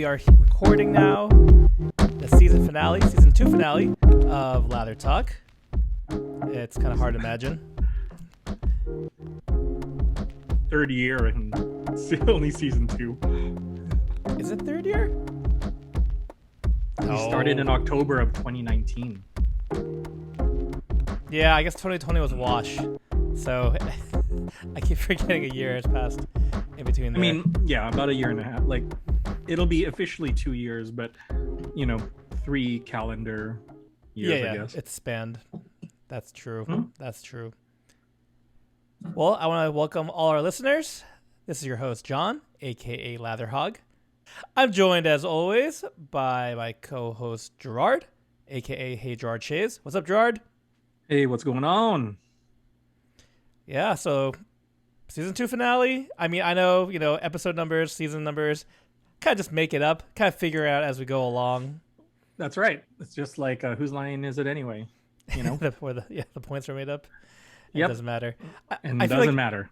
are recording now the season 2 finale of Lather Talk. It's kind of hard to imagine. Third year and only season 2. Is it third year? We started in October of 2019. Yeah, I guess 2020 was a wash. So I keep forgetting a year has passed in between there. I mean, yeah, about a year and a half. Like, it'll be officially 2 years, but, 3 calendar years, I guess. It's spanned. That's true. That's true. Well, I want to welcome all our listeners. This is your host, John, a.k.a. Latherhog. I'm joined, as always, by my co-host, Gerard, a.k.a. Hey Gerard Shays. What's up, Gerard? Hey, what's going on? Yeah, so season 2 finale. I mean, I know, episode numbers, season numbers, kind of just make it up, kind of figure it out as we go along. That's right. It's just like, whose line is it anyway? The points are made up. It doesn't matter. And it doesn't matter.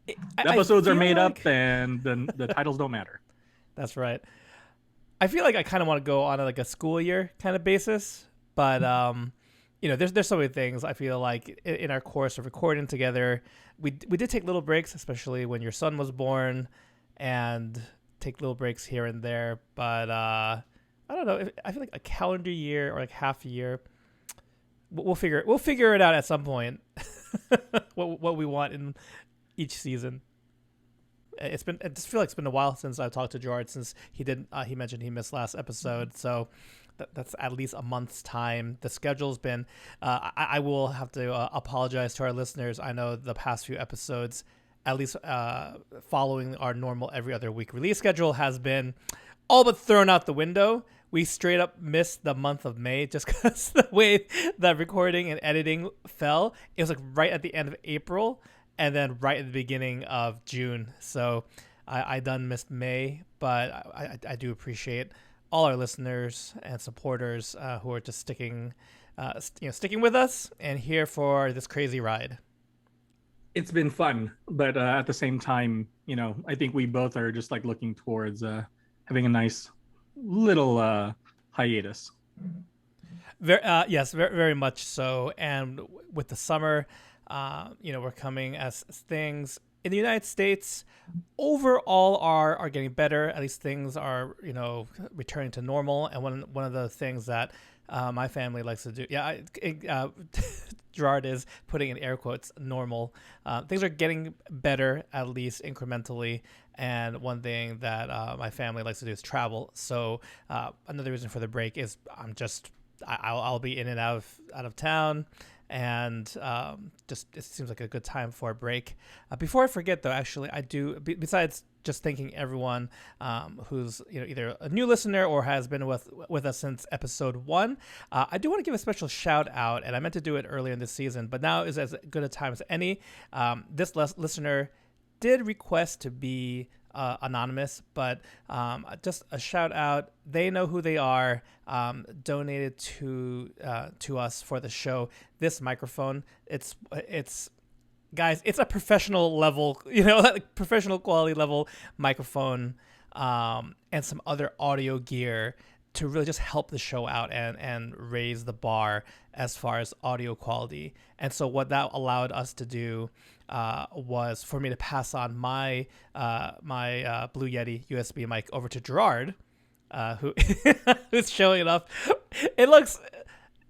The episodes are made up and the titles don't matter. That's right. I feel like I kind of want to go on a school year kind of basis, but there's so many things. I feel like in our course of recording together, we did take little breaks, especially when your son was born, and take little breaks here and there. But I don't know. I feel like a calendar year or like half a year, we'll figure it out at some point. what we want in each season. I just feel like it's been a while since I've talked to Gerard, since he mentioned he missed last episode. So that's at least a month's time. The schedule's been, I will have to apologize to our listeners. I know the past few episodes, at least following our normal every other week release schedule, has been all but thrown out the window. We straight up missed the month of May just because the way that recording and editing fell. It was like right at the end of April and then right at the beginning of June. So I done missed May, but I do appreciate all our listeners and supporters who are just sticking with us and here for this crazy ride. It's been fun, but at the same time, I think we both are just like looking towards having a nice little hiatus. Yes, very, very much so. And with the summer, we're coming as things in the United States overall are getting better. At least things are, returning to normal. And one of the things that my family likes to do, Gerard is putting in air quotes, normal. Things are getting better, at least incrementally. And one thing that my family likes to do is travel. So another reason for the break is I'll be in and out of town. And just it seems like a good time for a break. Before I forget, though, actually, I do. Besides just thanking everyone who's either a new listener or has been with us since episode 1, I do want to give a special shout out, and I meant to do it earlier in this season, but now is as good a time as any. This listener did request to be anonymous, but just a shout out. They know who they are. Donated to us for the show. This microphone, it's guys, it's a professional level, professional quality level microphone, and some other audio gear to really just help the show out and raise the bar as far as audio quality. And so what that allowed us to do was for me to pass on my Blue Yeti USB mic over to Gerard, who's showing it off. It looks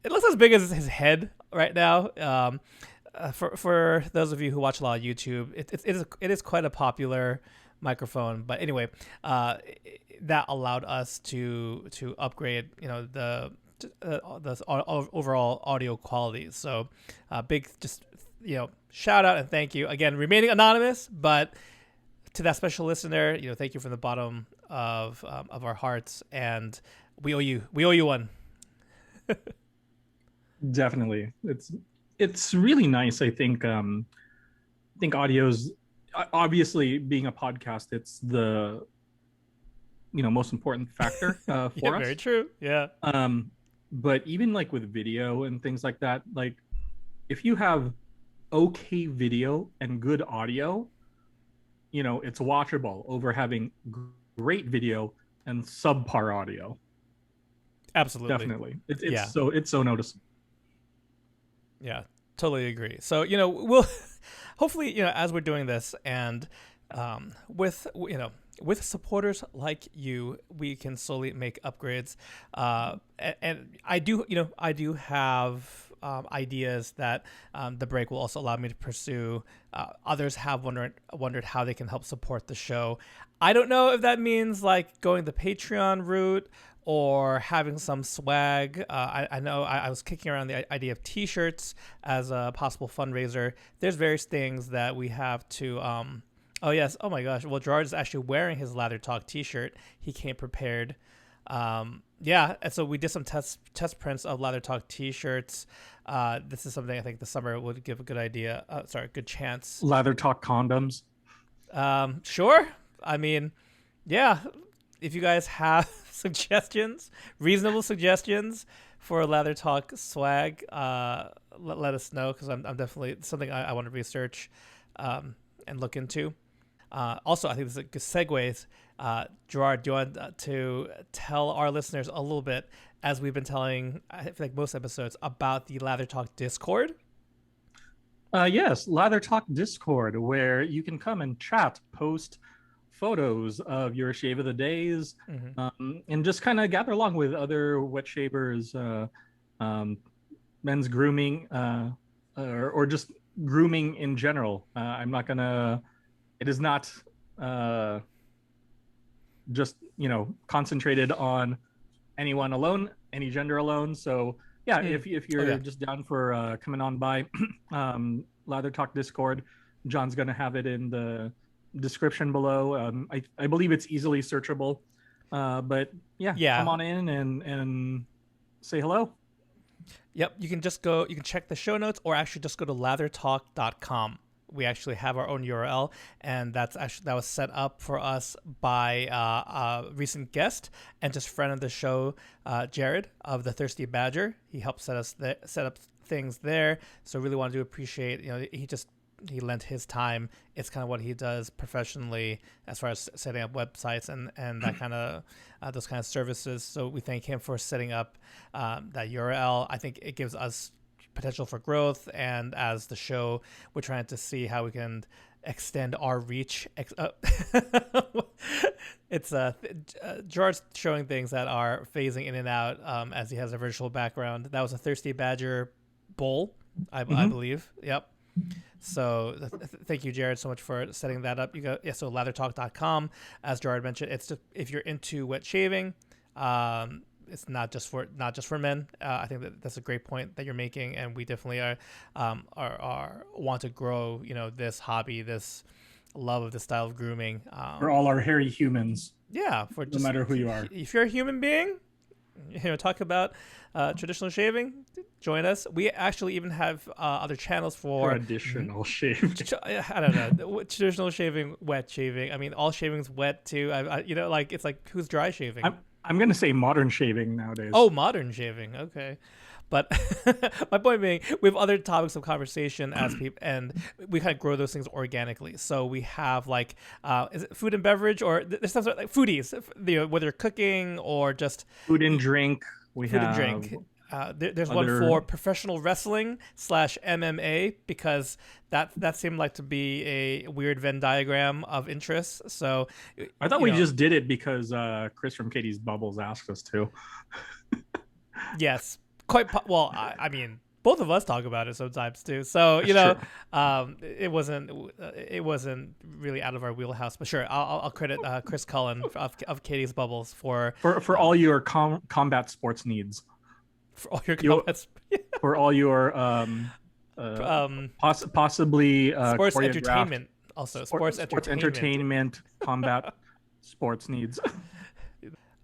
as big as his head right now. For those of you who watch a lot of YouTube, it is quite a popular microphone. But anyway, that allowed us to upgrade, the overall audio quality. So big shout out and thank you again, remaining anonymous, but to that special listener, thank you from the bottom of our hearts, and we owe you one. Definitely, it's really nice. I think audio's obviously, being a podcast, it's the most important factor for us. Very true. Yeah. But even like with video and things like that, like if you have okay video and good audio, it's watchable over having great video and subpar audio. Absolutely. Definitely, it's Yeah. so noticeable. Yeah. Totally agree. So, we'll hopefully, as we're doing this and with supporters like you, we can slowly make upgrades. And I do have ideas that the break will also allow me to pursue. Others have wondered how they can help support the show. I don't know if that means like going the Patreon route or having some swag. I know I was kicking around the idea of T-shirts as a possible fundraiser. There's various things that we have to. Oh yes. Oh my gosh. Well, Gerard is actually wearing his Lather Talk T-shirt. He came prepared. Yeah, and so we did some test prints of Lather Talk T-shirts. This is something I think the summer would give a good idea. Good chance. Lather Talk condoms. Sure. I mean, yeah. If you guys have suggestions, reasonable suggestions for Lather Talk swag, let us know, because I'm definitely something I want to research and look into. Also, I think this is a good segue. Gerard, do you want to tell our listeners a little bit, as we've been telling, I feel like most episodes, about the Lather Talk Discord? Yes, Lather Talk Discord, where you can come and chat, post photos of your shave of the days, and just kind of gather along with other wet shavers, men's grooming, or just grooming in general. I'm not gonna. It is not just concentrated on anyone alone, any gender alone. So yeah, if you're just down for coming on by, Lather Talk Discord, John's gonna have it in the description below. I believe it's easily searchable, but yeah, come on in and say hello. Yep, you can check the show notes, or actually just go to lathertalk.com. We actually have our own URL, and that was set up for us by a recent guest and just friend of the show, Jared of the Thirsty Badger. He helped set up things there, so really wanted to appreciate. He lent his time. It's kind of what he does professionally as far as setting up websites and that kind of those kind of services. So we thank him for setting up that URL. I think it gives us potential for growth, and as the show, we're trying to see how we can extend our reach. It's Gerard's showing things that are phasing in and out as he has a virtual background. That was a Thirsty Badger bowl, I believe. Yep. So thank you, Jared, so much for setting that up. You go, so lathertalk.com, as Gerard mentioned. It's just, if you're into wet shaving, it's not just for men. I think that's a great point that you're making, and we definitely are want to grow this hobby, this love of this style of grooming for all our hairy humans. Yeah, no matter who you are, if you're a human being, talk about traditional shaving, join us. We actually even have other channels for traditional shaving. I don't know, traditional shaving, wet shaving. I mean, all shaving's wet too. It's like, who's dry shaving? I'm going to say modern shaving nowadays. Oh, modern shaving. Okay. But my point being, we have other topics of conversation as people, and we kind of grow those things organically. So we have is it food and beverage, or there's some sort of like foodies, whether cooking or just food and drink. Food and drink. There's one for professional wrestling / MMA, because that seemed like to be a weird Venn diagram of interest. So I thought we just did it because Chris from Katie's Bubbles asked us to. Yes, well. I mean, both of us talk about it sometimes too. So it wasn't really out of our wheelhouse. But sure, I'll credit Chris Cullen of Katie's Bubbles for all your combat sports needs. For all your combat, for all your possibly sports entertainment, also sports entertainment, combat sports needs.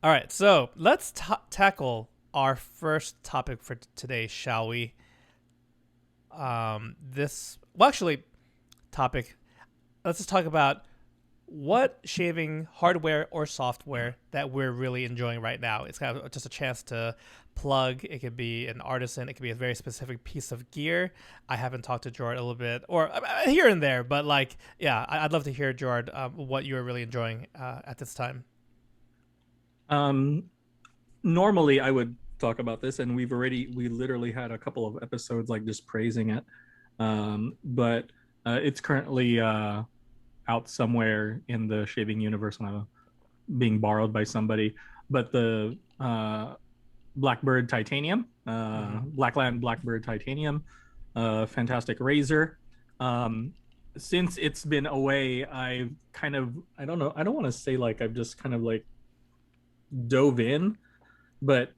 All right, so let's tackle our first topic for today, shall we? Let's just talk about what shaving hardware or software that we're really enjoying right now. It's kind of just a chance to plug. It could be an artisan. It could be a very specific piece of gear. I haven't talked to Gerard a little bit, or here and there, but I'd love to hear, Gerard, what you're really enjoying at this time. Um, Normally I would talk about this, and we literally had a couple of episodes like just praising it. But it's currently out somewhere in the shaving universe, being borrowed by somebody. But the Blackbird Titanium, Mm-hmm. Blackland Blackbird Titanium, fantastic razor. Um, since it's been away, I've kind of, I don't know, I don't want to say like I've just kind of like dove in, but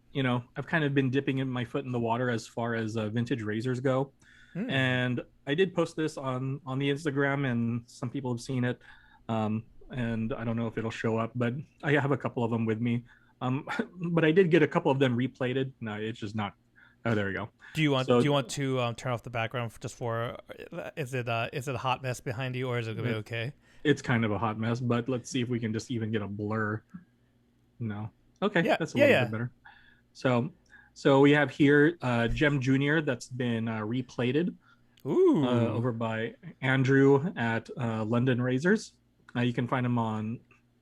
I've kind of been dipping in my foot in the water as far as vintage razors go. Mm. And I did post this on the Instagram, and some people have seen it. And I don't know if it'll show up, but I have a couple of them with me. But I did get a couple of them replated. No, it's just not. Oh, there we go. Do So you want to turn off the background just for? Is it a hot mess behind you, or is it gonna be it, okay? it's kind of a hot mess, but let's see if we can just even get a blur. No. Okay, Yeah, that's a yeah, little bit yeah. better. So, so we have here Gem Junior that's been replated Ooh, over by Andrew at London Razors. You can find him on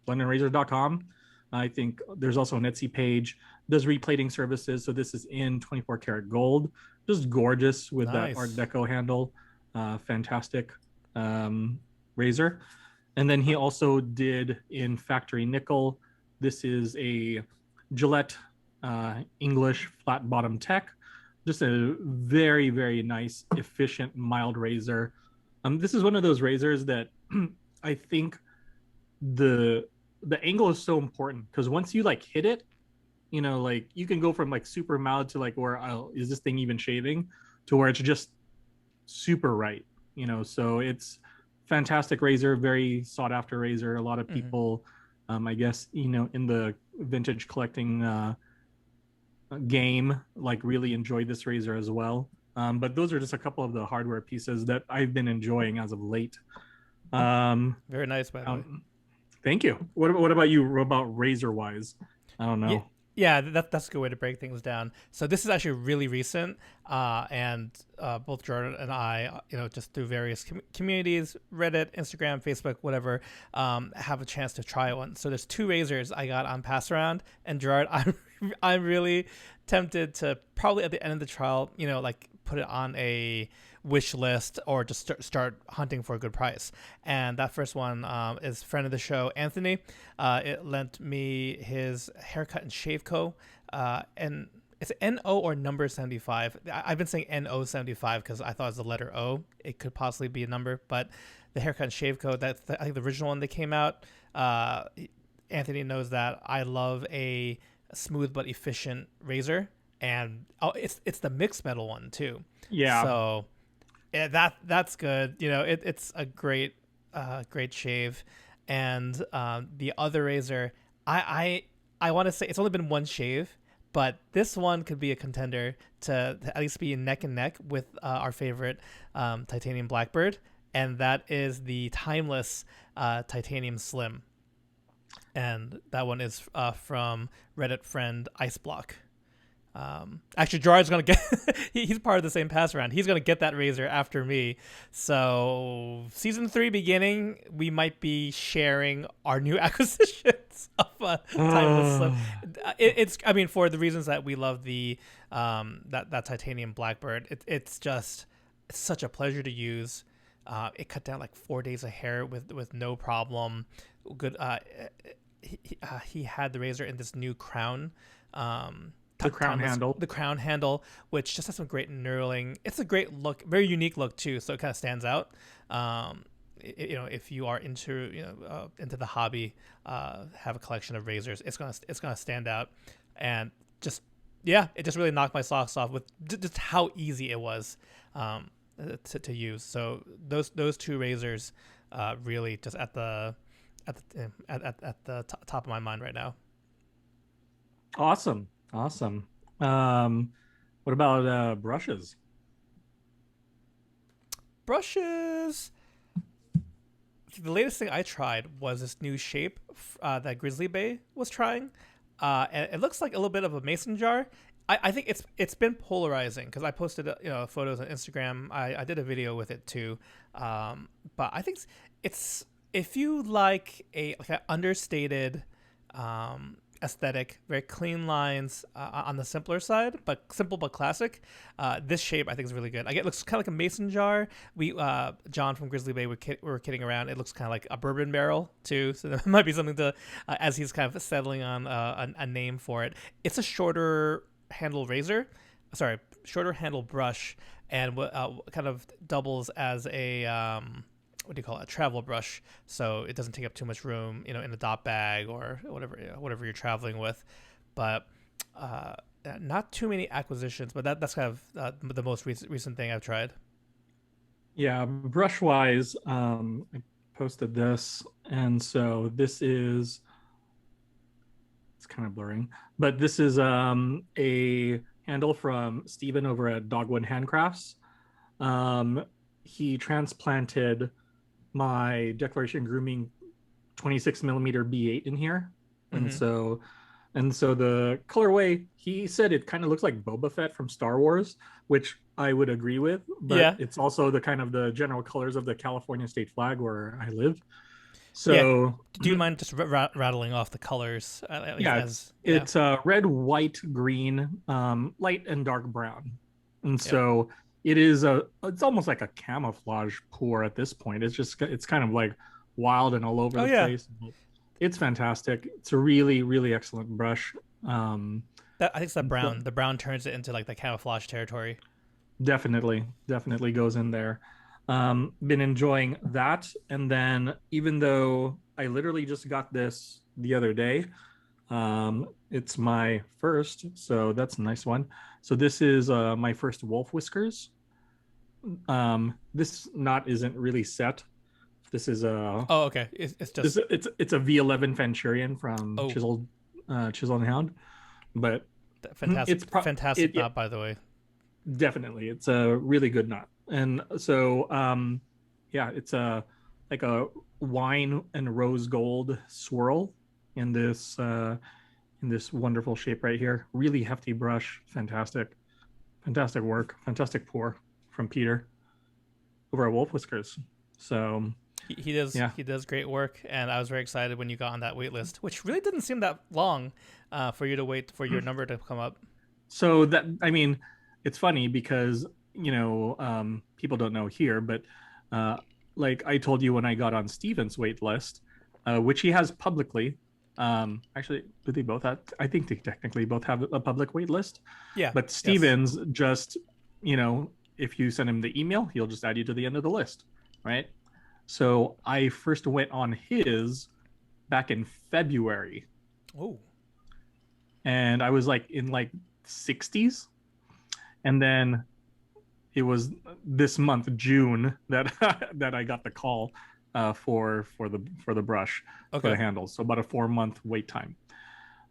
londonrazors.com. I think there's also an Etsy page. Does replating services. So this is in 24 karat gold. Just gorgeous with that Art nice. Deco handle. Fantastic razor. And then he also did in factory nickel. This is a Gillette English flat bottom tech. Just a very, very nice, efficient, mild razor. This is one of those razors that I think the the angle is so important, because once you like hit it, like you can go from like super mild to like where, oh, is this thing even shaving, to where it's just super right. So it's fantastic razor, very sought after razor. A lot of Mm-hmm. people, I guess, in the vintage collecting game, like really enjoyed this razor as well. But those are just a couple of the hardware pieces that I've been enjoying as of late. Um, Very nice, by the way. um, Thank you. What about you? What about razor wise? I don't Yeah, know. yeah, that's a good way to break things down. So this is actually really recent, and both Jordan and I, just through various communities, Reddit, Instagram, Facebook, whatever, have a chance to try one. So there's two razors I got on pass around, and Gerard, I'm really tempted to probably at the end of the trial, like put it on a wish list or just start hunting for a good price. And that first one is friend of the show, Anthony. It lent me his haircut and shave co. And it's NO or number 75. I've been saying NO75 because I thought it was the letter O. It could possibly be a number, but the haircut and shave co, that's I think the original one that came out. Uh, Anthony knows that I love a smooth but efficient razor, and it's the mixed metal one too. Yeah, So yeah, that's good. It's a great shave. And the other razor, I want to say it's only been one shave, but this one could be a contender to at least be neck and neck with our favorite titanium blackbird, and that is the timeless titanium slim. And that one is from Reddit friend Iceblock. Actually, Gerard's gonna get. He's part of the same pass around. He's gonna get that razor after me. So season 3 beginning, we might be sharing our new acquisitions of timeless slip. It's I mean, for the reasons that we love the that titanium blackbird. It's such a pleasure to use. It cut down like 4 days of hair with no problem. Good. He had the razor in this new crown. the crown Timeless, handle. the crown handle, which just has some great knurling. It's a great look, very unique look too. So it kind of stands out. If you are into the hobby, have a collection of razors, it's gonna stand out, and just yeah, it just really knocked my socks off with just how easy it was to use. So those two razors really just at the top of my mind right now. Awesome, awesome. Um, what about brushes? Brushes. The latest thing I tried was this new shape that Grizzly Bay was trying. And it looks like a little bit of a mason jar. I think it's been polarizing because I posted photos on Instagram. I did a video with it too. But I think it's if you like a understated aesthetic, very clean lines on the simpler side, but simple but classic. This shape I think is really good. Like it looks kind of like a mason jar. We John from Grizzly Bay we were kidding around. It looks kind of like a bourbon barrel too, so there might be something to as he's kind of settling on a name for it. It's a shorter handle razor, sorry, shorter handle brush, and kind of doubles as a what do you call it, a travel brush, so it doesn't take up too much room, in a dot bag or whatever, whatever you're traveling with. But not too many acquisitions, but that's kind of the most recent thing I've tried. Yeah, brush wise, I posted this, and so this is, it's kind of blurring, but this is a handle from Steven over at Dogwood Handcrafts. He transplanted my Declaration Grooming 26 millimeter B8 in here, and so the colorway, he said it kind of looks like Boba Fett from Star Wars, which I would agree with, but Yeah, it's also the kind of the general colors of the California state flag where I live. yeah. So Do you mind just rattling off the colors? At least yeah, as yeah, it's red, white, green, light and dark brown, and yeah. so it's almost like a camouflage pour at this point. It's kind of like wild and all over Oh the yeah, place. It's fantastic. It's a really, really excellent brush. I think it's the brown. The brown turns it into like the camouflage territory. Definitely goes in there. Been enjoying that, and then even though I literally just got this the other day, it's my first, so that's a nice one. So this is my first wolf whiskers. This knot isn't really set. This is a Oh, okay. It's just it's a V11 Venturian from oh, Chisel and Hound, but fantastic, fantastic yeah, knot, by the way. definitely it's a really good knot. And so yeah, it's a like a wine and rose gold swirl in this wonderful shape right here. Really hefty brush, fantastic work, fantastic pour from Peter over at Wolf Whiskers. So yeah, He does great work, and I was very excited when you got on that wait list, which really didn't seem that long for you to wait for your number to come up. so that, I mean, it's funny because people don't know here, but uh, like I told you when I got on Steven's wait list, which he has publicly. Actually, do they both have? I think they technically both have a public wait list. Yeah. But Yes. Steven's just, if you send him the email, he'll just add you to the end of the list, right? So I first went on his back in February, Oh. and I was like in like 60s, and then it was this month June that that I got the call for the brush, for Okay. the handles. So about a 4 month wait time.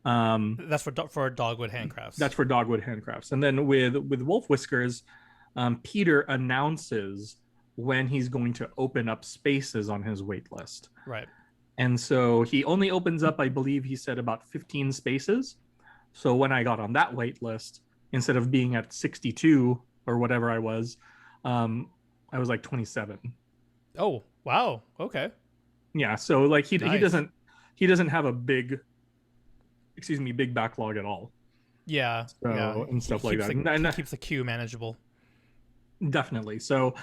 That's for Dogwood Handcrafts. That's for Dogwood Handcrafts. And then with Wolf Whiskers, Peter announces when he's going to open up spaces on his wait list. Right. And so he only opens up, I believe he said, about 15 spaces. So when I got on that wait list, instead of being at 62 or whatever I was like 27. Oh, wow. Okay. Yeah. So like he Nice. he doesn't have a big backlog at all. Yeah. Yeah. So and stuff like that. He And keeps the queue manageable. definitely. So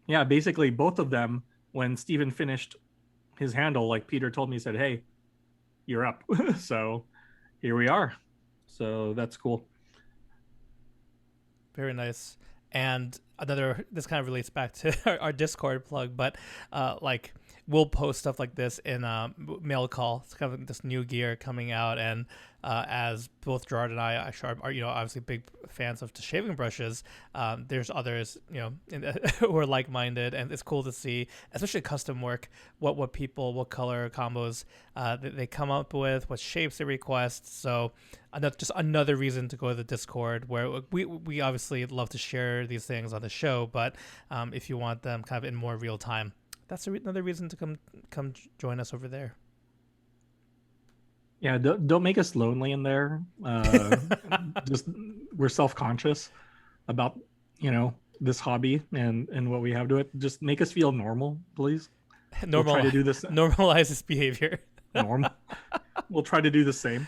yeah, basically both of them, when Steven finished his handle, like Peter told me, he said, "Hey, you're up." So here we are. So that's cool. Very nice. And this kind of relates back to our Discord plug, but like we'll post stuff like this in mail call. It's kind of this new gear coming out, and as both Gerard and I actually are obviously big fans of the shaving brushes. There's others who are like minded, and it's cool to see, especially custom work, what people, what color combos they come up with, what shapes they request. So just another reason to go to the Discord, where we obviously love to share these things on the show, but if you want them kind of in more real time, that's another reason to come join us over there. Yeah, don't make us lonely in there. Just we're self-conscious about this hobby and what we have to it. Just make us feel normal, please. We'll try to do this Normalize this behavior. normal. we'll try to do the same.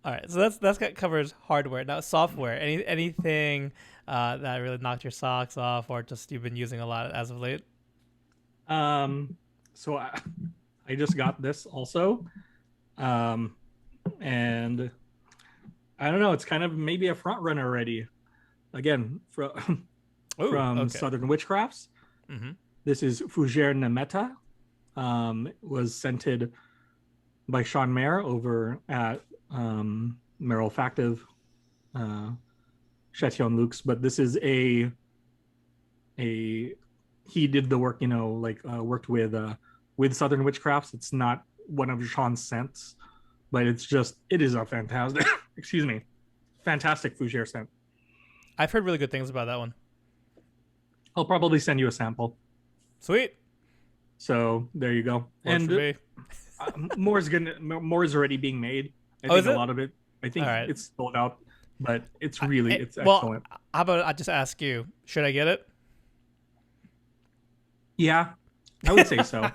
All right, so that covers hardware. Now software. Anything that really knocked your socks off, or just you've been using a lot as of late? So I just got this also, and I don't know. It's kind of maybe a front runner already. Again, from Southern Witchcrafts. Mm-hmm. This is Fougere Nemeta. Was scented by Sean Mayer over at Merrill Factive, Chatillon Luxe. But this is a he did the work, worked with Southern Witchcrafts. It's not one of Sean's scents, but it is a fantastic excuse me, fantastic Fougere scent. I've heard really good things about that one. I'll probably send you a sample. Sweet. So there you go. Works for me. More is already being made. I think a lot of it. I think it's sold out, but it's excellent. How about I just ask you? Should I get it? Yeah, I would say so.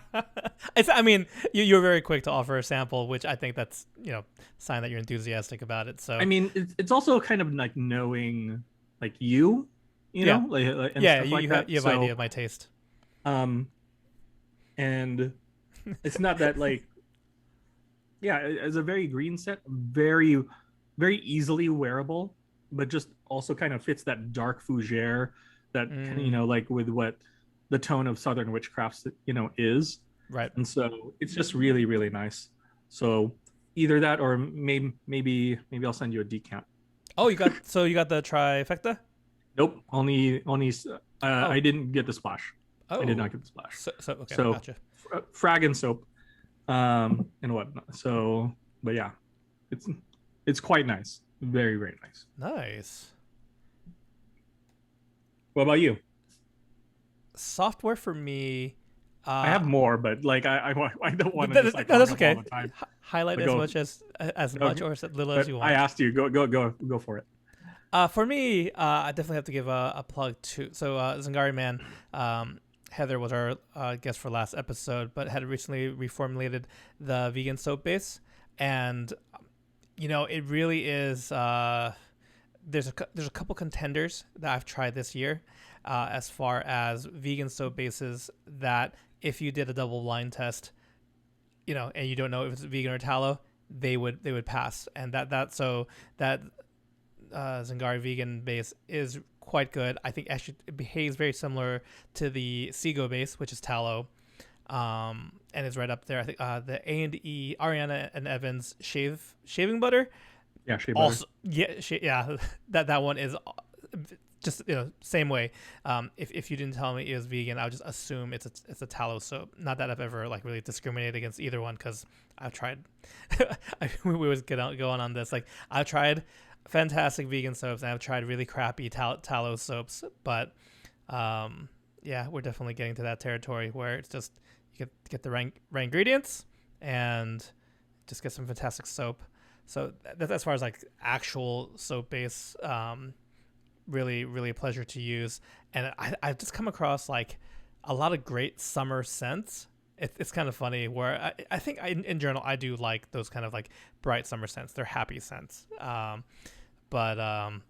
I mean, you're very quick to offer a sample, which I think that's sign that you're enthusiastic about it. So I mean, it's also kind of like knowing like you know, and stuff like that. You have idea of my taste. And it's not that like, it's a very green set, very, very easily wearable, but just also kind of fits that dark fougere that kind of like with what the tone of Southern Witchcrafts is. Right. And so it's just really, really nice. So either that or maybe I'll send you a decant. Oh, you got the trifecta? Nope. Only I didn't get the splash. Oh. I did not get the splash. So gotcha. Frag and soap, and whatnot. So, but yeah, it's quite nice. Very, very nice. Nice. What about you? Software for me. I have more, but like I don't want to. That's okay. All the time. Highlight as much or as little as you want. I asked you. Go for it. For me, I definitely have to give a plug to. So Zingari Man, Heather was our guest for last episode, but had recently reformulated the vegan soap base, and it really is. There's a couple contenders that I've tried this year, as far as vegan soap bases that if you did a double blind test, and you don't know if it's vegan or tallow, they would pass, and that Zingari vegan base is quite good. I think actually it behaves very similar to the Seago base, which is tallow, and is right up there. I think the A&E Ariana and Evans shaving butter. Yeah, shave also, butter. that one is just same way. If you didn't tell me it was vegan, I would just assume it's a tallow soap. Not that I've ever like really discriminated against either one, because I've tried. We was going on this. Like I've tried fantastic vegan soaps and I've tried really crappy tallow soaps, but we're definitely getting to that territory where it's just you get the right ingredients and just get some fantastic soap. So that's as far as like actual soap base. Really, really a pleasure to use, and I've just come across like a lot of great summer scents. It's kind of funny where I think in general I do like those kind of like bright summer scents. They're happy scents. But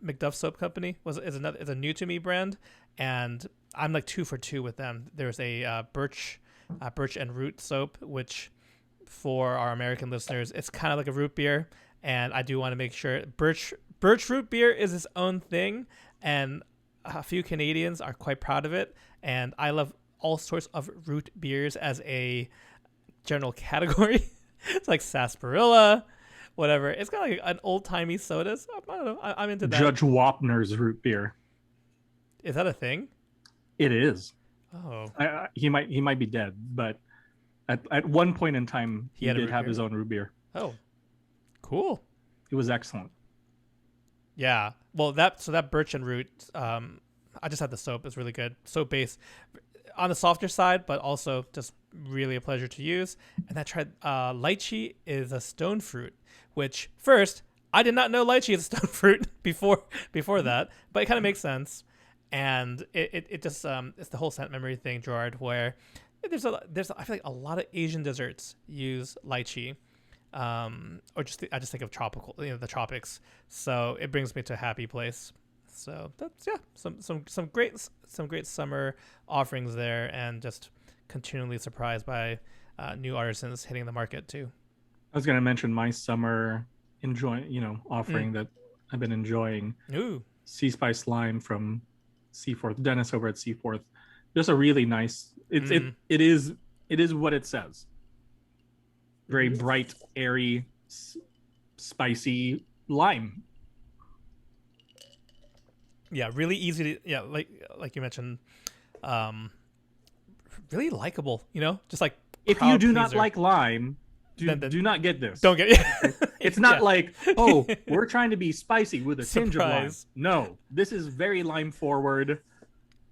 McDuff Soap Company is a new to me brand, and I'm like 2 for 2 with them. There's a birch and root soap, which for our American listeners, it's kind of like a root beer, and I do want to make sure birch root beer is its own thing, and a few Canadians are quite proud of it, and I love all sorts of root beers as a general category. It's like sarsaparilla, whatever. It's got like an old-timey soda, so I don't know. I'm into that. Judge Wapner's root beer. Is that a thing? It is. Oh. He might be dead, but at one point in time, he did have his own root beer. Oh, cool. It was excellent. Yeah. Well, that birch and root, I just had the soap. It's really good. Soap base on the softer side, but also just really a pleasure to use. And I tried lychee is a stone fruit, which first I did not know lychee is a stone fruit before that, but it kind of makes sense. And it just it's the whole scent memory thing, Gerard, where I feel like a lot of Asian desserts use lychee, or I just think of tropical, the tropics. So it brings me to a happy place. So that's yeah, some great summer offerings there, and just continually surprised by new artisans hitting the market too. I was going to mention my summer Mm. offering that I've been enjoying. Ooh. Sea Spice Lime from Seaforth, Dennis over at Seaforth. Just a really nice. Mm. It is what it says. Very bright, airy, spicy lime. Yeah, really easy to like you mentioned, um, really likable. Just like If you crowd do not pleaser. like lime, Then do not get this. don't get it. It's not Yeah. like, oh, we're trying to be spicy with a tinge of lime. Surprise. No, this is very lime forward,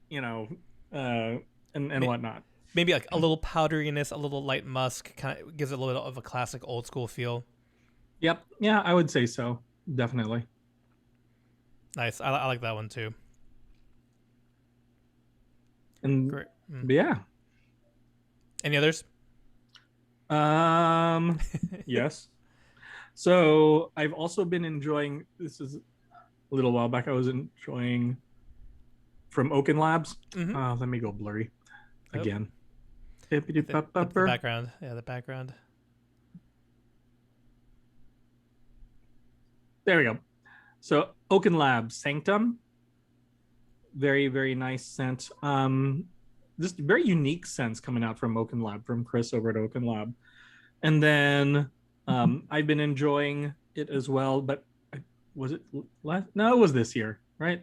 you know, and whatnot. Maybe like a little powderiness, a little light musk, kind of gives it a little bit of a classic old school feel. Yep. Yeah, I would say so. Definitely. Nice. I like that one too. And Great. Mm. yeah. Any others? Um yes. So I've also been enjoying, this is a little while back, I was enjoying from Oaken Labs. Mm-hmm. Let me go blurry Oh, again. the background. Yeah, the background. There we go. So Oaken Labs Sanctum, very very nice scent. Just very unique scents coming out from Oaken Lab, from Chris over at Oaken Lab. And then I've been enjoying it as well. But was it last? No, it was this year, right?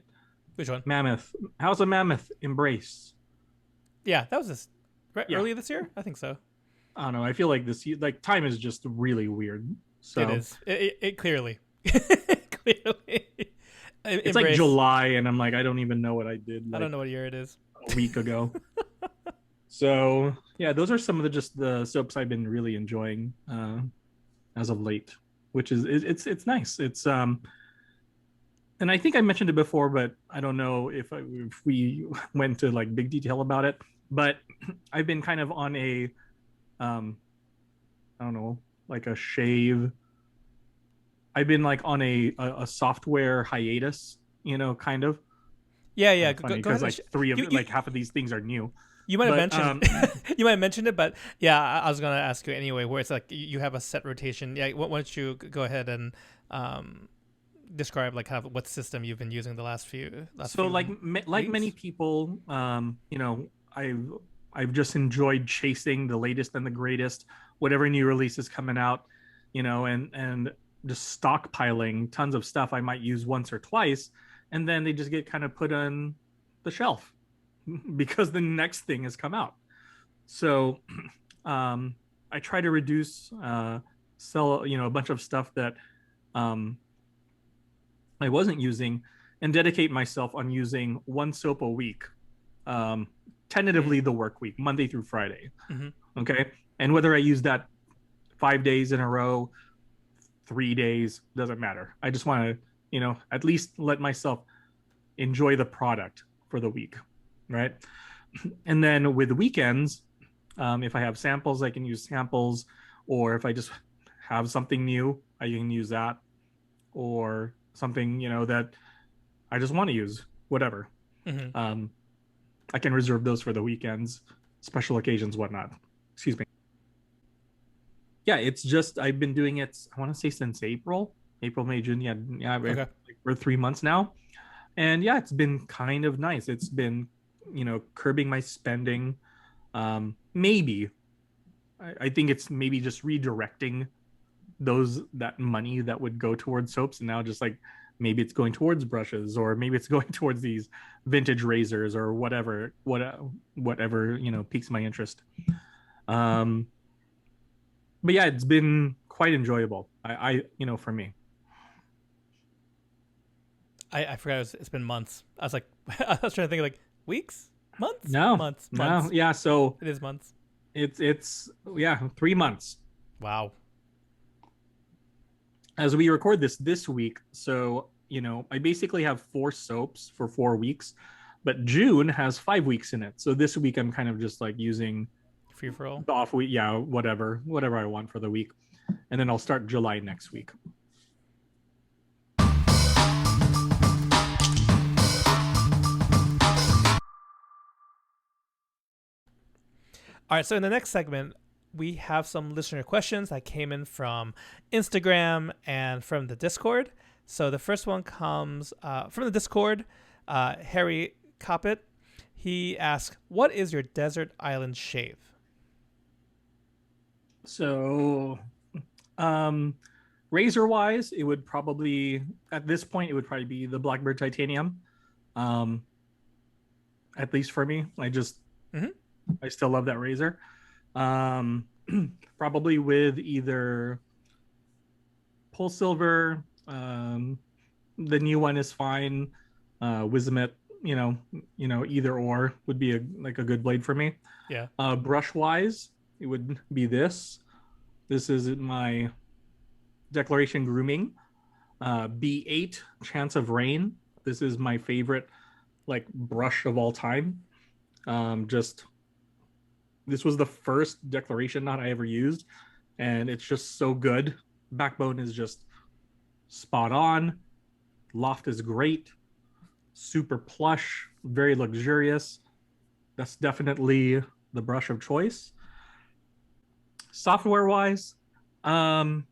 Which one? Mammoth. How's a Mammoth Embrace? Yeah, that was this right Yeah. earlier this year. I think so. I don't know. I feel like this like time is just really weird. So It is. It clearly. Clearly. it's like July, and I'm like, I don't even know what I did. I Like don't know what year it is. a week ago. So yeah, those are some of the soaps I've been really enjoying as of late, which is it's nice. It's and I think I mentioned it before, but I don't know if we went to like big detail about it. But I've been kind of on a I don't know, like a shave. I've been like on a software hiatus, kind of. Yeah, yeah. Funny Go because ahead. like three of You, you like half of these things are new. you might have But mentioned you might have mentioned it, but yeah, I was gonna ask you anyway. Where it's like you have a set rotation. Yeah, why don't you go ahead and describe like kind of what system you've been using the last few so like weeks? many people, I've just enjoyed chasing the latest and the greatest, whatever new release is coming out, and just stockpiling tons of stuff I might use once or twice, and then they just get kind of put on the shelf because the next thing has come out. So I try to reduce, sell, a bunch of stuff that um, I wasn't using, and dedicate myself on using one soap a week, um, tentatively the work week, Monday through Friday. Mm-hmm. Okay. And whether I use that 5 days in a row, 3 days, doesn't matter. I just want to, at least let myself enjoy the product for the week. Right. And then with weekends, if I have samples, I can use samples, or if I just have something new, I can use that, or something, that I just want to use, whatever. Mm-hmm. I can reserve those for the weekends, special occasions, whatnot. Excuse me. Yeah, it's just I've been doing it. I want to say since April, May, June. Yeah, Okay. like for 3 months now, and yeah, it's been kind of nice. It's been, curbing my spending. Maybe I think it's maybe just redirecting that money that would go towards soaps, and now just like maybe it's going towards brushes, or maybe it's going towards these vintage razors, or whatever piques my interest. um but yeah, it's been quite enjoyable. For me. I forgot it's been months. I was like I was trying to think like weeks, months, No, months, no, months. yeah. So It is months. it's yeah, 3 months Wow. as we record this week. So I basically have 4 soaps for 4 weeks, but June has 5 weeks in it. So this week I'm kind of just like using free for all. The off week, yeah, whatever I want for the week, and then I'll start July next week. All right, so in the next segment, we have some listener questions that came in from Instagram and from the Discord. So the first one comes from the Discord. Harry Coppett. He asks, "What is your desert island shave?" So, razor wise, it would probably at this point it would probably be the Blackbird Titanium. At least for me, I still love that razor. Probably with either Pole Silver. The new one is fine. Wismet, either or would be a good blade for me. Yeah. Brush wise, it would be this. This is my Declaration Grooming B8 Chance of Rain. This is my favorite brush of all time. This was the first Declaration knot I ever used, and it's just so good. Backbone is just spot on. Loft is great. Super plush, very luxurious. That's definitely the brush of choice. Software wise, I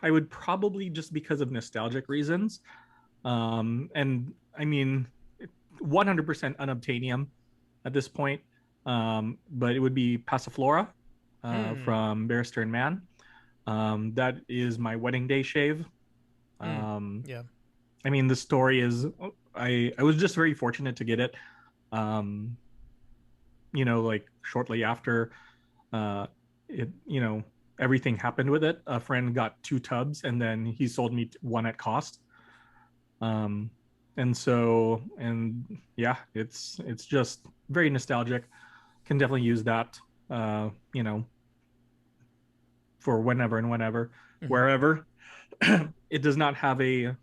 would probably, just because of nostalgic reasons, and I mean 100% unobtainium at this point, but it would be Passiflora from Barrister and Man. That is my wedding day shave. Yeah. I mean, the story is I was just very fortunate to get it. Shortly after it, everything happened with it. A friend got 2 tubs, and then he sold me one at cost. And yeah, it's just very nostalgic. Can definitely use that, for whenever, wherever. It does not have a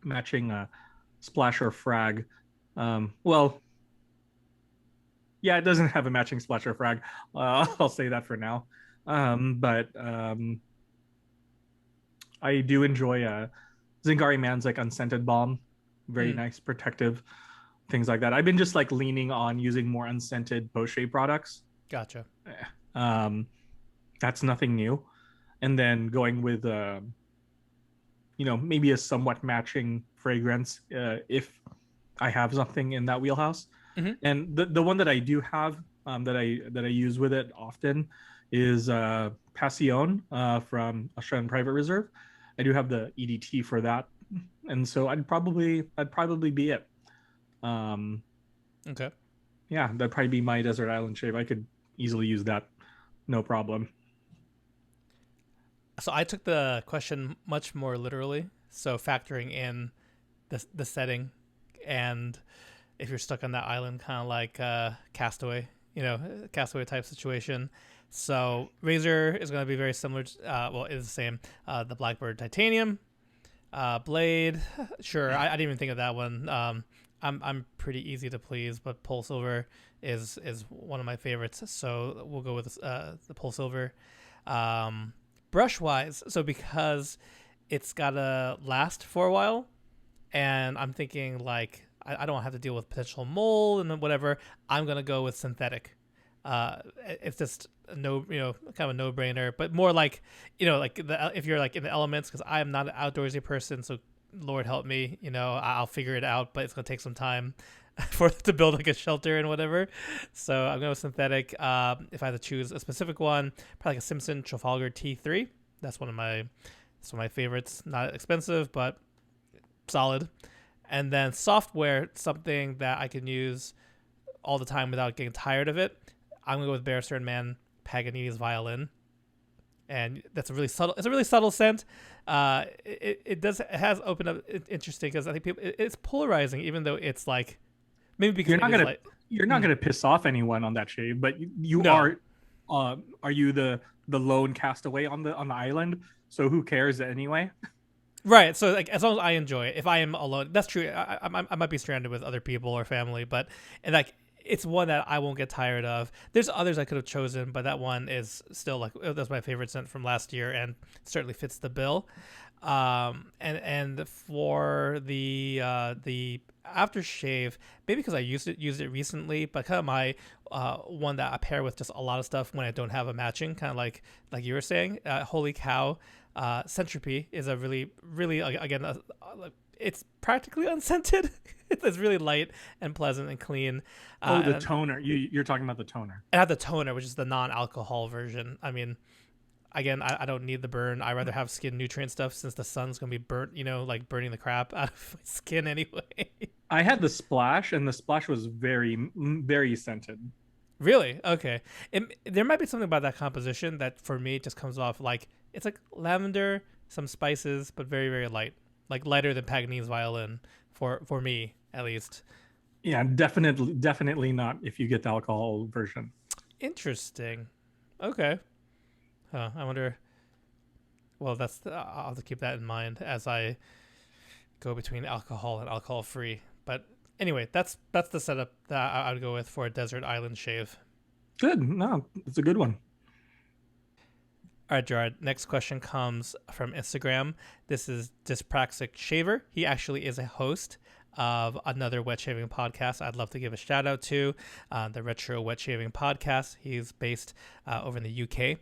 matching splash or frag. Yeah, it doesn't have a matching splash or frag. I'll say that for now. But I do enjoy Zingari Man's unscented balm. Very nice, protective, things like that. I've been just leaning on using more unscented post-shave products. Gotcha. That's nothing new. And then going with maybe a somewhat matching fragrance if I have something in that wheelhouse. And the one that I do have that I use with it often is Passion from Australian Private Reserve. I do have the EDT for that, and so I'd probably be it. Okay. Yeah, that'd probably be my desert island shave. I could easily use that, no problem. So I took the question much more literally. So factoring in the setting, and if you're stuck on that island, kind of like Castaway, Castaway type situation. So razor is going to be very similar. It's the same. The Blackbird Titanium blade. Sure, I didn't even think of that one. I'm pretty easy to please, but Pole Silver is one of my favorites. So we'll go with the Pole Silver. Brush wise, so because it's gotta last for a while, and I'm thinking I don't have to deal with potential mold and whatever, I'm gonna go with synthetic. It's just kind of a no-brainer, but more if you're in the elements, because I am not an outdoorsy person, so Lord help me, I'll figure it out, but it's gonna take some time to build a shelter and whatever. So I'm going with synthetic. If I had to choose a specific one, probably a Simpson Trafalgar T3. That's one of my favorites. Not expensive, but solid. And then software, something that I can use all the time without getting tired of it. I'm gonna go with Barrister and Man Paganini's Violin, and that's a really subtle. It's a really subtle scent. It has opened up interesting, because I think it's polarizing, even though it's maybe because you're not gonna piss off anyone on that shave, but you are. Are you the lone castaway on the island? So who cares anyway? Right. So as long as I enjoy it, if I am alone, that's true. I might be stranded with other people or family, but it's one that I won't get tired of. There's others I could have chosen, but that one is still like that's my favorite scent from last year, and certainly fits the bill. And for the aftershave, maybe because I used it recently, but kind of my one that I pair with just a lot of stuff when I don't have a matching, kind of like you were saying. Holy cow, Centropy is a really again it's practically unscented. It's really light and pleasant and clean. The toner. You're talking about the toner. It had the toner, which is the non-alcohol version. I mean, again, I don't need the burn. I rather have skin nutrient stuff since the sun's gonna be burnt, like burning the crap out of my skin anyway. I had the splash, and the splash was very scented. Really? Okay. There might be something about that composition that for me just comes off like it's like lavender, some spices, but very very light, like lighter than Paganini's violin for me at least. Yeah, definitely not if you get the alcohol version. Interesting. Okay. I wonder. Well, I'll have to keep that in mind as I go between alcohol and alcohol free. But anyway, that's the setup that I would go with for a desert island shave. Good. No, it's a good one. All right, Gerard. Next question comes from Instagram. This is Dyspraxic Shaver. He actually is a host of another wet shaving podcast I'd love to give a shout out to, the Retro Wet Shaving Podcast. He's based over in the UK,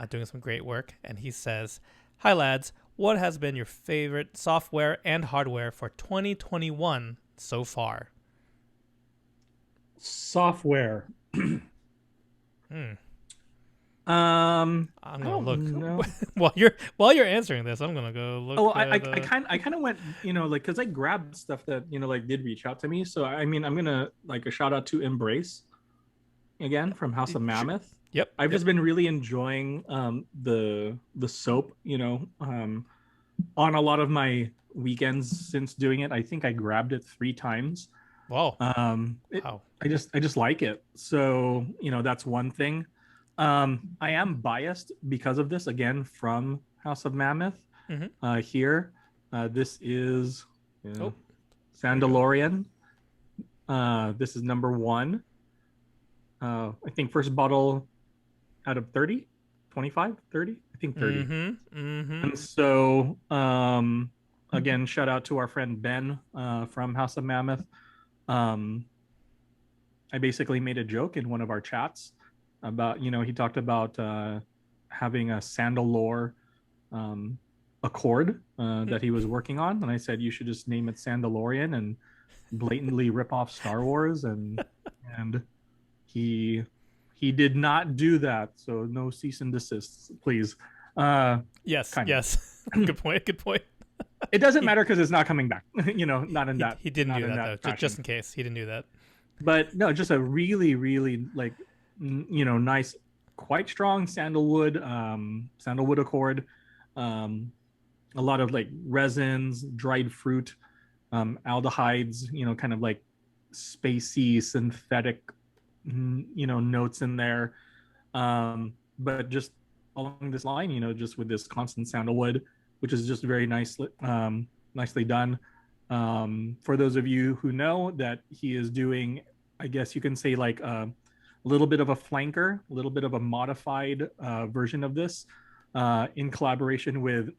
doing some great work. And he says, "Hi, lads. What has been your favorite software and hardware for 2021 so far?" Software. I'm gonna look while you're answering this. I'm gonna go look. Oh, I kind of went, like, because I grabbed stuff that like did reach out to me. So I mean, I'm gonna like a shout out to Embrace again from House of Mammoth. Yep. I've just been really enjoying the soap. On a lot of my weekends since doing it. I think I grabbed it 3 times. Wow. Wow. I just like it. So that's one thing. I am biased because of this again from House of Mammoth. Mm-hmm. Here, this is Sandalorian. This is number 1. I think first bottle out of 30, 25, 30. I think 30. Mm-hmm. Mm-hmm. And so, again, shout out to our friend Ben from House of Mammoth. I basically made a joke in one of our chats about, he talked about having a Sandalore Accord that he was working on. And I said, you should just name it Sandalorian and blatantly rip off Star Wars. And he did not do that. So no cease and desists, please. Yes. Good point. It doesn't matter because it's not coming back. Not in that. He didn't do that though, just in case he didn't do that. But no, just a really, really like, nice, quite strong sandalwood Accord. A lot of like resins, dried fruit, aldehydes. Kind of like spacey synthetic, notes in there. But just along this line, just with this constant sandalwood, which is just very nicely done. For those of you who know that he is doing, I guess you can say like a little bit of a flanker, a little bit of a modified version of this in collaboration with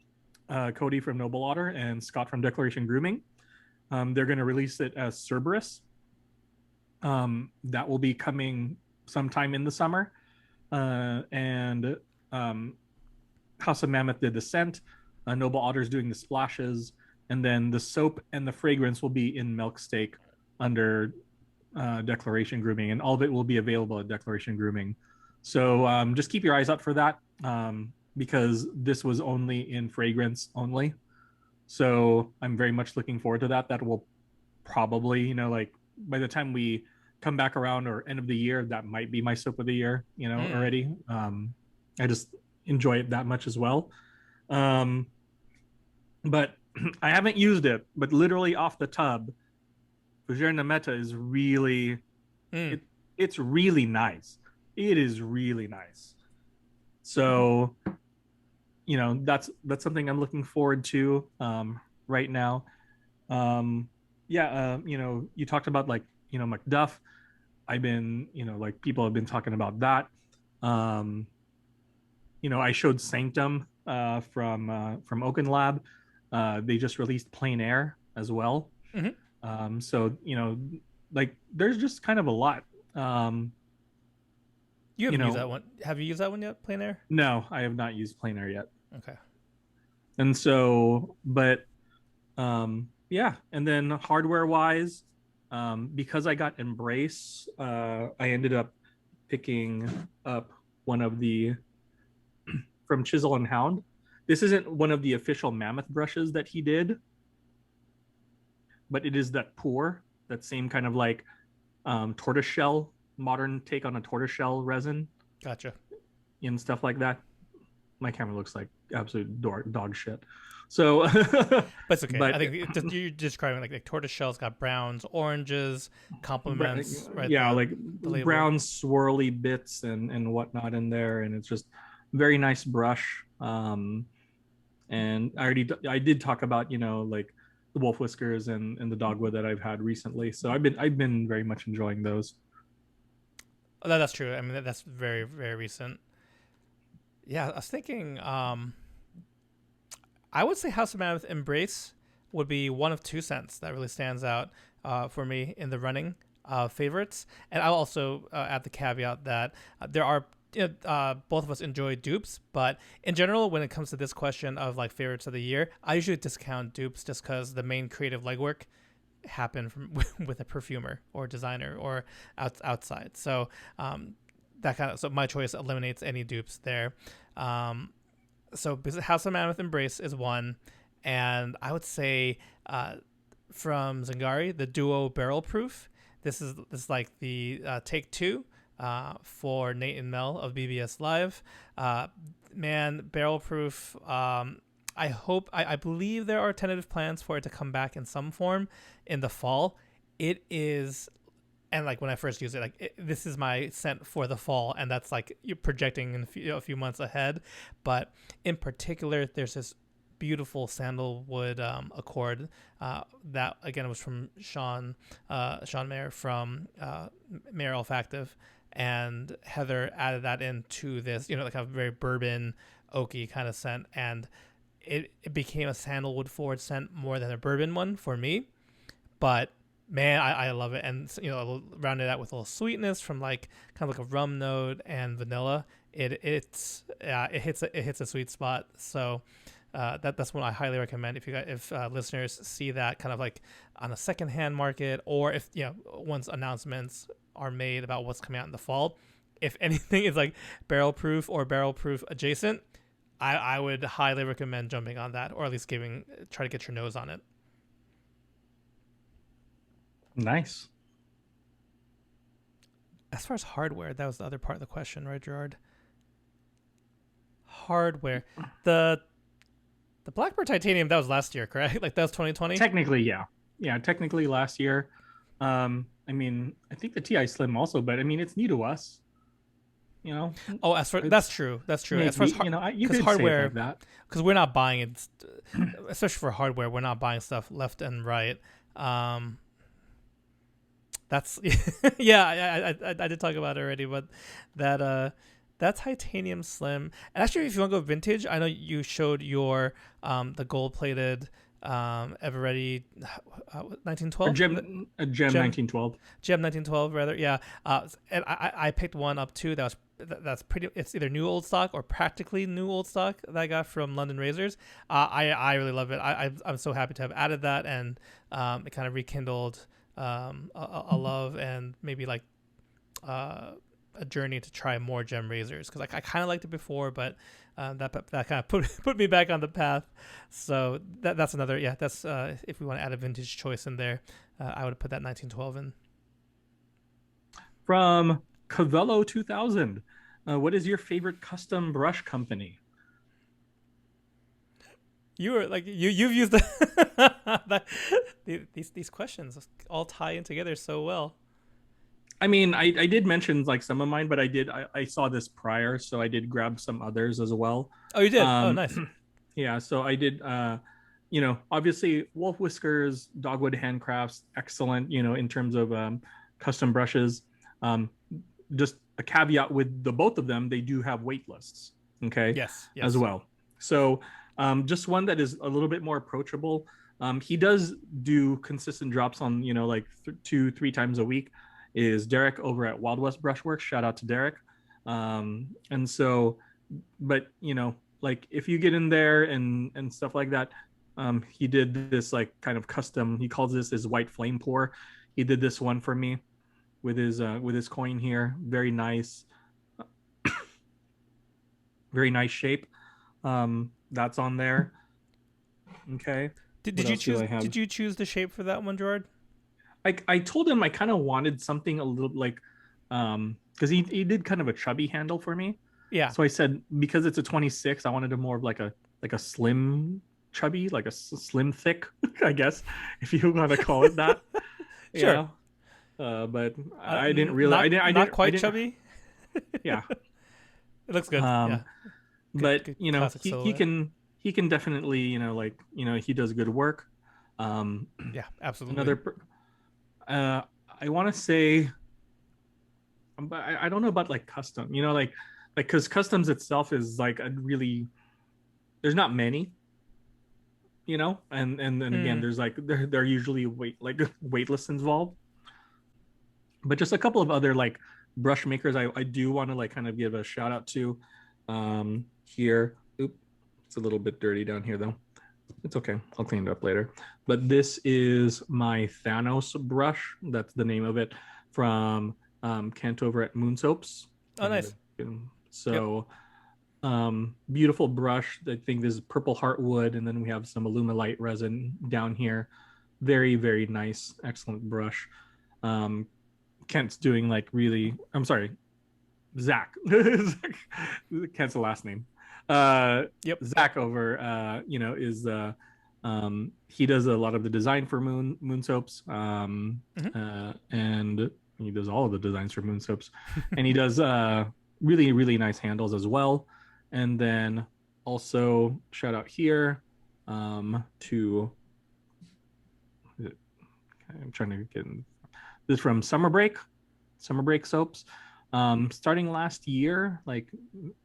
Cody from Noble Otter and Scott from Declaration Grooming. They're going to release it as Cerberus. That will be coming sometime in the summer. And House of Mammoth did the scent. Noble Otter's doing the splashes. And then the soap and the fragrance will be in Milk Steak under Declaration Grooming. And all of it will be available at Declaration Grooming. So just keep your eyes out for that because this was only in fragrance only. So I'm very much looking forward to that. That will probably, like by the time we come back around or end of the year, that might be my soap of the year, already. I just enjoy it that much as well. But I haven't used it, but literally off the tub, Fougere Nameta is really, it's really nice. It is really nice. So, that's something I'm looking forward to right now. You talked about like, Macduff. I've been, like people have been talking about that. Um, I showed Sanctum from Oaken Lab. They just released Plain Air as well. Hmm. So like there's just kind of a lot. Um, You you haven't used know, that one. Have you used that one yet, Plain Air? no, I have not used Plain Air yet. Okay. And so, but yeah, and then hardware wise, because I got Embrace, I ended up picking up one of the from Chisel and Hound. This isn't one of the official Mammoth brushes that he did, but it is that pour, that same kind of like tortoiseshell, modern take on a tortoiseshell resin Gotcha. and stuff like that. My camera looks like absolute dog shit. So, But it's okay. I but think you're describing like tortoise shells got browns, oranges, complements, right? yeah, like The label. brown swirly bits and whatnot in there, and it's just very nice brush. And I did talk about like the wolf whiskers and the dogwood that I've had recently. So I've been very much enjoying those. Oh, that's true. I mean, that's very very recent. Yeah, I was thinking. I would say House of Mammoth Embrace would be one of two scents that really stands out for me in the running favorites. And I'll also add the caveat that there are both of us enjoy dupes, but in general, when it comes to this question of like favorites of the year, I usually discount dupes just because the main creative legwork happened from with a perfumer or designer or outside. So so my choice eliminates any dupes there. Um, so House of Mammoth Embrace is one, and I would say from Zingari the Duo Barrel Proof. This is like the take two for Nate and Mel of BBS Live. Man, Barrel Proof. I believe there are tentative plans for it to come back in some form in the fall. It is, and like when I first used it, this is my scent for the fall, and that's like you're projecting in a few months ahead. But in particular, there's this beautiful sandalwood accord that again was from Sean Mayer from Mayer Olfactive, and Heather added that into this like a very bourbon oaky kind of scent, and it became a sandalwood forward scent more than a bourbon one for me. But man, I love it, and round it out with a little sweetness from like kind of like a rum note and vanilla. It hits a sweet spot. So that's one I highly recommend if listeners see that kind of like on a secondhand market, or if once announcements are made about what's coming out in the fall. If anything is like barrel proof or barrel proof adjacent, I would highly recommend jumping on that, or at least try to get your nose on it. Nice. As far as hardware, that was the other part of the question, right, Gerard? Hardware. The Blackbird Titanium, that was last year, correct? Like that was 2020? Technically, yeah. Yeah, technically last year. I mean, I think the TI Slim also, but I mean, it's new to us. Oh, that's true. That's true. Maybe, As far as you could hardware, say it like that. because we're not buying it, especially for hardware, we're not buying stuff left and right. That's yeah. I did talk about it already, but that titanium slim. And actually, if you want to go vintage, I know you showed your the gold plated Everready 1912 Gem 1912. Gem 1912 rather, yeah. And I picked one up too that's pretty. It's either new old stock or practically new old stock that I got from London Razors. I really love it. I'm so happy to have added that, and it kind of rekindled a love and maybe like a journey to try more gem razors, because I kind of liked it before, but that kind of put me back on the path. So that's another, yeah, that's if we want to add a vintage choice in there, I would put that 1912 in. From Cavello 2000, what is your favorite custom brush company? You were like you've used the, these questions all tie in together so well. I mean, I did mention like some of mine, but I saw this prior, so I did grab some others as well. Oh, you did? Oh, nice. Yeah, so I did obviously Wolf Whiskers, Dogwood Handcrafts, excellent, in terms of custom brushes. Um, just a caveat with the both of them, they do have wait lists, okay, Yes. as Yes. well. So just one that is a little bit more approachable. He does do consistent drops on, like 2-3 times a week. Is Derek over at Wild West Brushworks? Shout out to Derek. And so, but like if you get in there and stuff like that, he did this like kind of custom. He calls this his white flame pour. He did this one for me with his coin here. Very nice, very nice shape. That's on there. Okay. Did What you else do choose? I have? Did you choose the shape for that one, Gerard? I told him I kind of wanted something a little like because he did kind of a chubby handle for me. Yeah. So I said because it's a 26, I wanted a more of like a slim chubby, like a slim thick, I guess, if you want to call it that. Sure. Yeah. But I didn't really Not I quite didn't chubby. yeah. It looks good. Yeah. Um Good. but Good classic silhouette. he can definitely, he does good work. Um Yeah. Absolutely. another uh I want to say, but I don't know about like custom, like because customs itself is like a really, there's not many, and then again Hmm. there's like they're usually waitlist involved. But just a couple of other like brush makers I do want to like kind of give a shout out to here. Oop, it's a little bit dirty down here though. It's okay, I'll clean it up later. But this is my Thanos brush. That's the name of it, from Kent over at Moon Soaps. Oh, nice. Yep. So beautiful brush. I think this is purple heartwood, and then we have some Alumilite resin down here. Very, very nice, excellent brush. um Kent's doing like really, I'm sorry, Zach. Kent's the last name. Yep. Zach over, is he does a lot of the design for Moon Soaps, Hmm. and he does all of the designs for Moon Soaps, and he does really really nice handles as well. And then also shout out here to, I'm trying to get this from Summer Break Soaps. Starting last year, like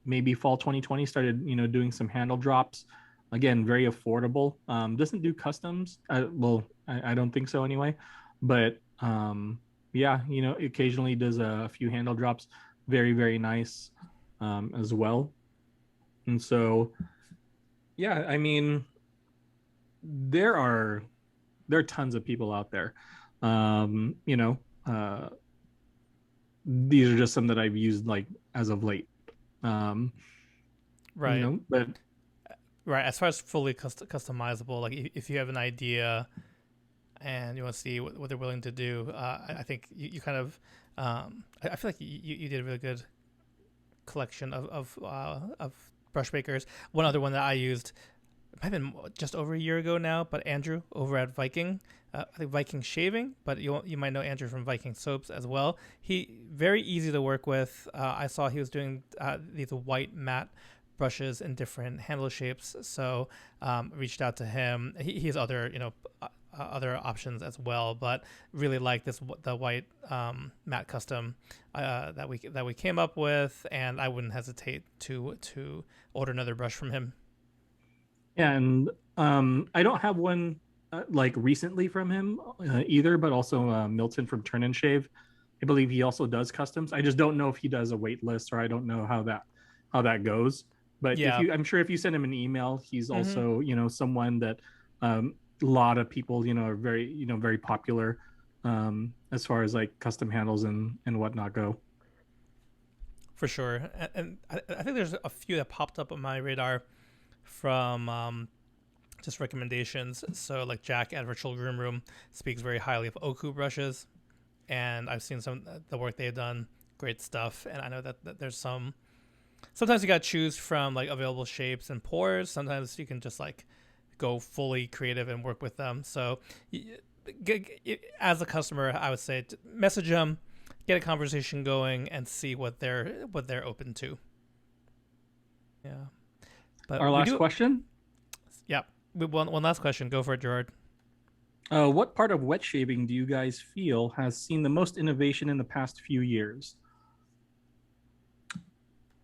maybe fall 2020, started doing some handle drops. Again, very affordable. Doesn't do customs. Well, I don't think so anyway. But yeah, occasionally does a few handle drops. Very very nice as well. And so yeah, I mean, there are tons of people out there. Um, you know, uh, these are just some that I've used like as of late. Um, Right. but Right. As far as fully customizable, like if you have an idea and you want to see what they're willing to do, I think you kind of, I feel like you did a really good collection of brush makers. One other one that I used, it might have been just over a year ago now, but Andrew over at Viking, I think Viking Shaving, but you might know Andrew from Viking Soaps as well. He very easy to work with. I saw he was doing these white matte brushes in different handle shapes, so reached out to him. He has other other options as well, but really like the white matte custom that we came up with, and I wouldn't hesitate to order another brush from him. and I don't have one like recently from him either, but also Milton from Turn and Shave. I believe he also does customs. I just don't know if he does a wait list, or I don't know how that goes. But Yeah. I'm sure if you send him an email, he's Hmm. also someone that a lot of people are very very popular as far as like custom handles and whatnot go. For sure. And I think there's a few that popped up on my radar from just recommendations. So like Jack at Virtual Groom Room speaks very highly of Oku brushes, and I've seen some the work they've done. Great stuff. And I know that there's some. Sometimes you got to choose from like available shapes and pours. Sometimes you can just like go fully creative and work with them. So as a customer, I would say message them, get a conversation going, and see what they're open to. Yeah, but Our we last do. question. Yeah, one last question. Go for it, Gerard. What part of wet shaving do you guys feel has seen the most innovation in the past few years?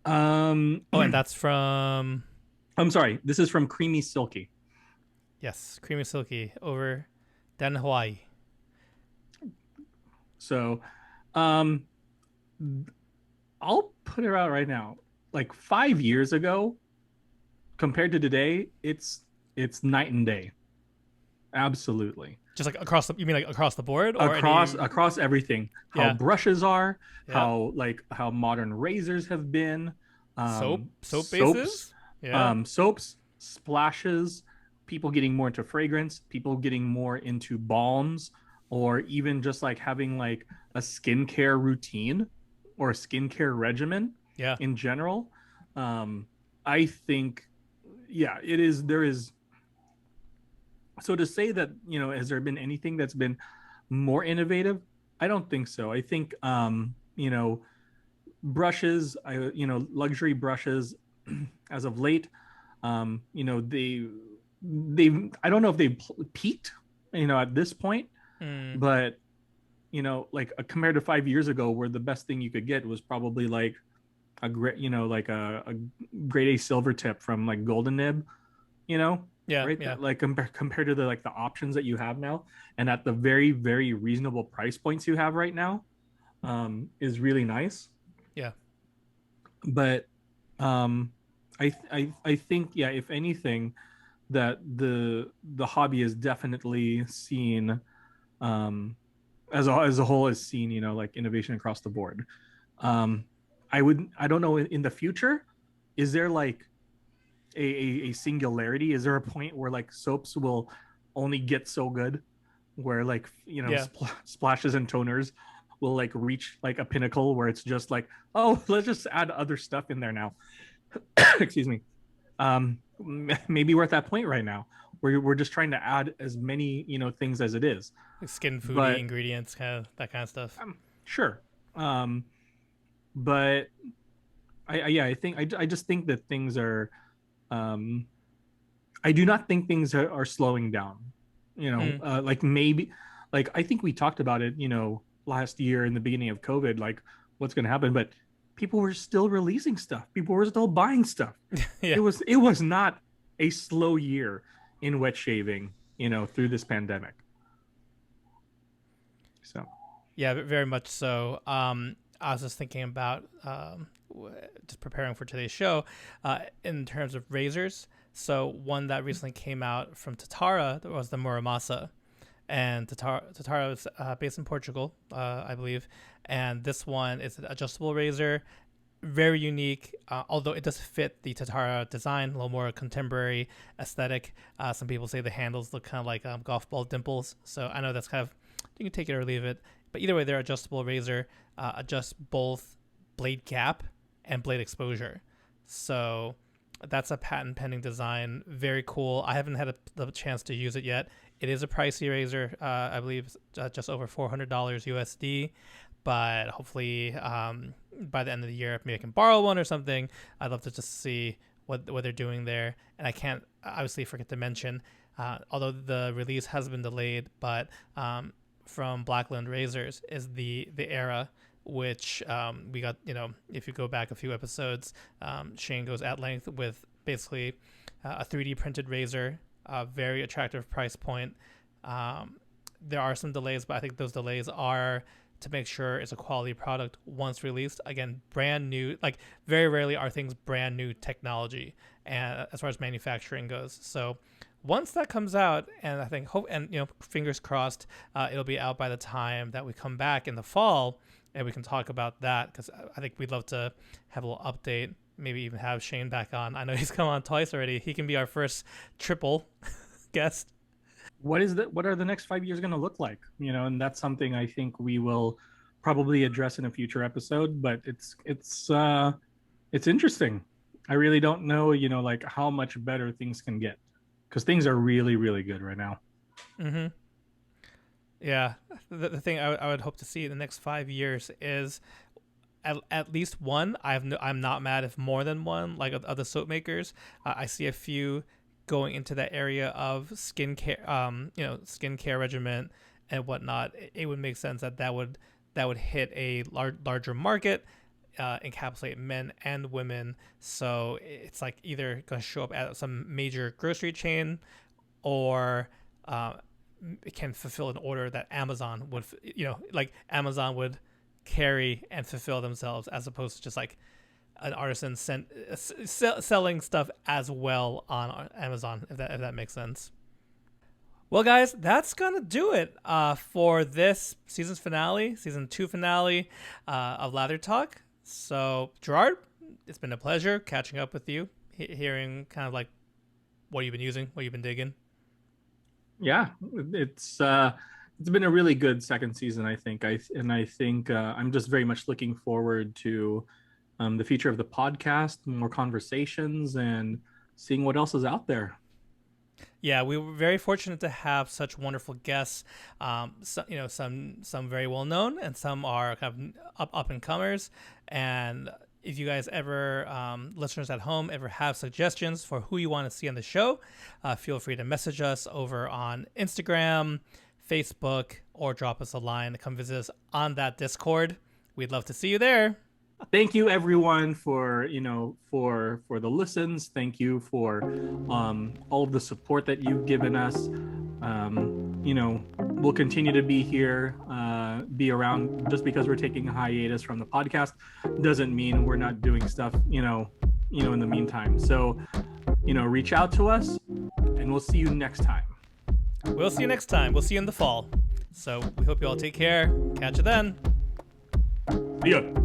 Um, Oh, and that's from I'm sorry. This is from Creamy Silky. yes, Creamy Silky over down in Hawaii. So, um, I'll put it out right now. Like 5 years ago, compared to today, it's night and day. Absolutely. Just like across the, you mean like across the board or across any? across everything, how Yeah, brushes are, yeah. how modern razors have been, Soap soaps, bases. Yeah, soaps, splashes, people getting more into fragrance, people getting more into balms, or even just like having like a skincare routine or a skincare regimen yeah. in general. I think, yeah, it is. There is, so to say that, has there been anything that's been more innovative? I don't think so. I think brushes, luxury brushes, as of late, they I don't know if they've peaked, at this point, Mm, but like compared to 5 years ago, where the best thing you could get was probably like a great, like a grade A silver tip from like Golden Nib, you know yeah, right, yeah, that like compared to the like the options that you have now, and at the very very reasonable price points you have right now, is really nice. yeah. But um I think, yeah, if anything, that the hobby is definitely seen, um as a whole, is seen, like innovation across the board. um I don't know, in the future, is there like a singularity? Is there a point where like soaps will only get so good, where like Yeah. splashes and toners will like reach like a pinnacle where it's just like, oh, let's just add other stuff in there now. Excuse me. Maybe we're at that point right now where we're just trying to add as many things as it is. Like skin foodie But ingredients, kind of that kind of stuff. sure. um but yeah, I just think that things are, um I do not think things are slowing down. Mm, Like maybe, like I think we talked about it, last year in the beginning of COVID, like what's going to happen. But people were still releasing stuff. People were still buying stuff. yeah. It was not a slow year in wet shaving, through this pandemic. So Yeah, very much so. I was just thinking about just preparing for today's show in terms of razors. So one that recently came out from Tatara was the Muramasa, and Tatara is based in Portugal, I believe. And this one is an adjustable razor, very unique. Although it does fit the Tatara design, a little more contemporary aesthetic. Some people say the handles look kind of like golf ball dimples. So I know that's kind of, you can take it or leave it. But either way, they're adjustable razor. Adjust both blade gap and blade exposure. So that's a patent pending design. Very cool. I haven't had the chance to use it yet. It is a pricey razor. I believe just over $400 USD. But hopefully, by the end of the year, maybe I can borrow one or something. I'd love to just see what they're doing there. And I can't obviously forget to mention, although the release has been delayed, but from Blackland Razors is the era which we got. If you go back a few episodes, Shane goes at length with basically a 3D printed razor, a very attractive price point. There are some delays, but I think those delays are to make sure it's a quality product once released. Again, brand new. Like very rarely are things brand new technology, and as far as manufacturing goes. So once that comes out, and I think hope and fingers crossed, it'll be out by the time that we come back in the fall, and we can talk about that because I think we'd love to have a little update. Maybe even have Shane back on. I know he's come on twice already. He can be our first triple guest. what are the next 5 years going to look like? And that's something I think we will probably address in a future episode. But it's interesting. I really don't know, like how much better things can get, because things are really really good right now. Mm-hmm. Yeah, the thing I would hope to see in the next 5 years is at least one. I'm not mad if more than one. Like other soap makers, I see a few going into that area of skincare, skincare regimen and whatnot, it would make sense that would hit a larger market, encapsulate men and women. So it's like either going to show up at some major grocery chain, or it can fulfill an order that Amazon would, like Amazon would carry and fulfill themselves, as opposed to just like an artisan selling stuff as well on Amazon, if that makes sense. Well, guys, that's gonna do it for this season 2 finale of Lather Talk. So, Gerard, it's been a pleasure catching up with you, hearing kind of like what you've been using, what you've been digging. Yeah, it's been a really good second season, I think. I think I'm just very much looking forward to the future of the podcast, more conversations, and seeing what else is out there. Yeah, we were very fortunate to have such wonderful guests. Some very well known, and some are kind of up and comers. And if you guys ever, listeners at home, ever have suggestions for who you want to see on the show, feel free to message us over on Instagram, Facebook, or drop us a line. Come visit us on that Discord. We'd love to see you there. Thank you, everyone, for for the listens. Thank you for all of the support that you've given us. We'll continue to be here, be around. Just because we're taking a hiatus from the podcast doesn't mean we're not doing stuff, in the meantime. So, reach out to us, and we'll see you next time. We'll see you next time. We'll see you in the fall. So we hope you all take care. Catch you then. See ya.